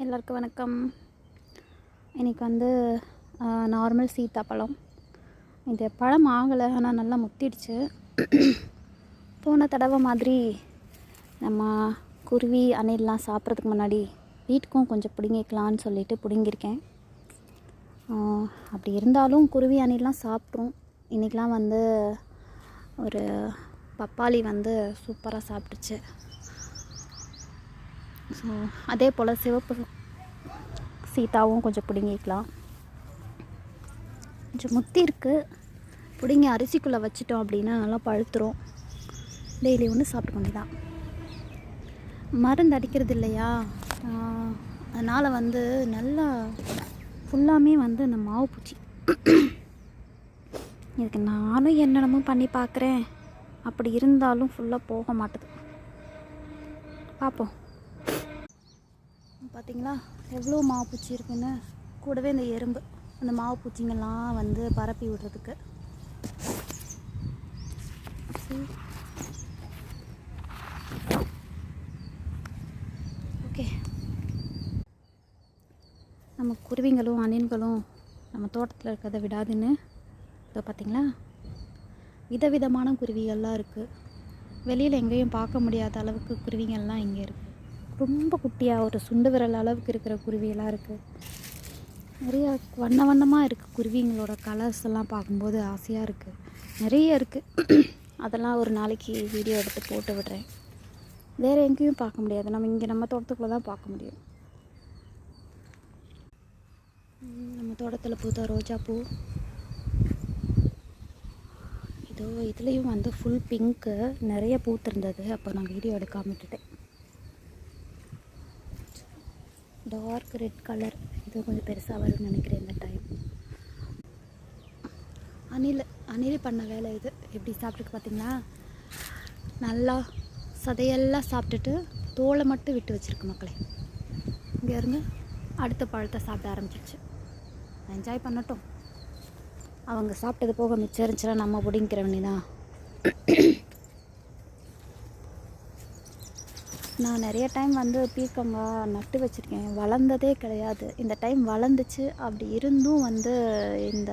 எல்லாருக்கும் வணக்கம். இன்றைக்கி வந்து நார்மல் சீத்தாப்பழம். இது பழம் ஆகலை, ஆனால் நல்லா முத்திடுச்சு. போன தடவை மாதிரி நம்ம குருவி அணிலெலாம் சாப்பிட்றதுக்கு முன்னாடி வீட்டுக்கும் கொஞ்சம் பிடுங்கிக்கலான்னு சொல்லிட்டு பிடுங்கியிருக்கேன். அப்படி இருந்தாலும் குருவி அணிலெலாம் சாப்பிட்ரும். இன்றைக்கெலாம் வந்து ஒரு பப்பாளி வந்து சூப்பராக சாப்பிட்டுச்சு. ஸோ அதே போல் சிவப்பு சீத்தாவும் கொஞ்சம் பிடுங்கிக்கலாம். கொஞ்சம் முத்தி இருக்குது. பிடுங்கி அரிசிக்குள்ளே வச்சிட்டோம் அப்படின்னா நல்லா பழுத்துரும். டெய்லி ஒன்று சாப்பிட்டு கொண்டுதான். மருந்து அடிக்கிறது இல்லையா, அதனால் வந்து நல்லா ஃபுல்லாமே வந்து இந்த மாவு பூச்சி. இதுக்கு நானும் என்னென்னமோ பண்ணி பார்க்குறேன். அப்படி இருந்தாலும் ஃபுல்லாக போக மாட்டுது. பார்ப்போம். பார்த்திங்களா எவ்வளோ மாவு பூச்சி இருக்குன்னு. கூடவே இந்த எறும்பு அந்த மாவு பூச்சிங்கெல்லாம் வந்து பரப்பி விடுறதுக்கு. ஓகே, நம்ம குருவிங்களும் அணில்களும் நம்ம தோட்டத்தில் இருக்கிறத விடாதுன்னு இதோ பார்த்திங்களா விதவிதமான குருவிகள்லாம் இருக்குது. வெளியில் எங்கேயும் பார்க்க முடியாத அளவுக்கு குருவிகள்லாம் இங்கே இருக்குது. ரொம்ப குட்டியாக ஒரு சுண்டு விரல் அளவுக்கு இருக்கிற குருவியெல்லாம் இருக்குது. நிறைய வண்ண வண்ணமாக இருக்குது. குருவிங்களோட கலர்ஸ் எல்லாம் பார்க்கும்போது ஆசையாக இருக்குது. நிறைய இருக்குது. அதெல்லாம் ஒரு நாளைக்கு வீடியோ எடுத்து போட்டு விடுறேன். வேறு எங்கேயும் பார்க்க முடியாது. நம்ம இங்கே நம்ம தோட்டத்துக்குள்ளே தான் பார்க்க முடியும். நம்ம தோட்டத்தில் பூத்த ரோஜாப்பூ இதோ இதுலேயும் வந்து ஃபுல் பிங்க்கு நிறைய பூத்திருந்தது. அப்போ நான் வீடியோ எடுக்காம விட்டுட்டேன். டார்க் ரெட் கலர், இது கொஞ்சம் பெருசாக வரும்னு நினைக்கிறேன் இந்த டைம். அணில் பண்ண வேலை இது. எப்படி சாப்பிட்டுருக்கு பார்த்திங்களா? நல்லா சதையெல்லாம் சாப்பிட்டுட்டு தோலை மட்டும் விட்டு வச்சுருக்கு மக்களே. இங்கே இருங்க, அடுத்த பழத்தை சாப்பிட ஆரம்பிச்சிருச்சு. என்ஜாய் பண்ணட்டும். அவங்க சாப்பிட்டது போக மிச்சம் இருந்துச்சுன்னா நம்ம பிடிங்கிற வேண்டிதான். நான் நிறைய டைம் வந்து பீர்க்கங்காய் நட்டு வச்சுருக்கேன். வளர்ந்ததே கிடையாது. இந்த டைம் வளர்ந்துச்சு. அப்படி இருந்தும் வந்து இந்த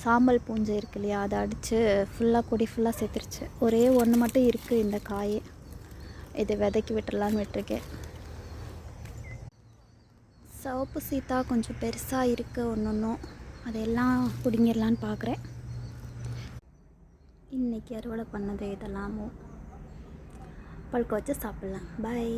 சாம்பல் பூஞ்சை இருக்கு இல்லையா, அதை அடித்து ஃபுல்லாக கொடி ஃபுல்லாக சேர்த்துருச்சு. ஒரே ஒன்று மட்டும் இருக்குது இந்த காய். இதை விதைக்கி விட்டுடலான்னு விட்டுருக்கேன். சிவப்பு சீத்தா கொஞ்சம் பெருசாக இருக்குது. ஒன்றும் அதையெல்லாம் பிடுங்கிடலான்னு பார்க்குறேன். இன்றைக்கி அறுவடை பண்ணது இதெல்லாமும் பழுக்க வச்சு சாப்பிட்லாம். பாய்.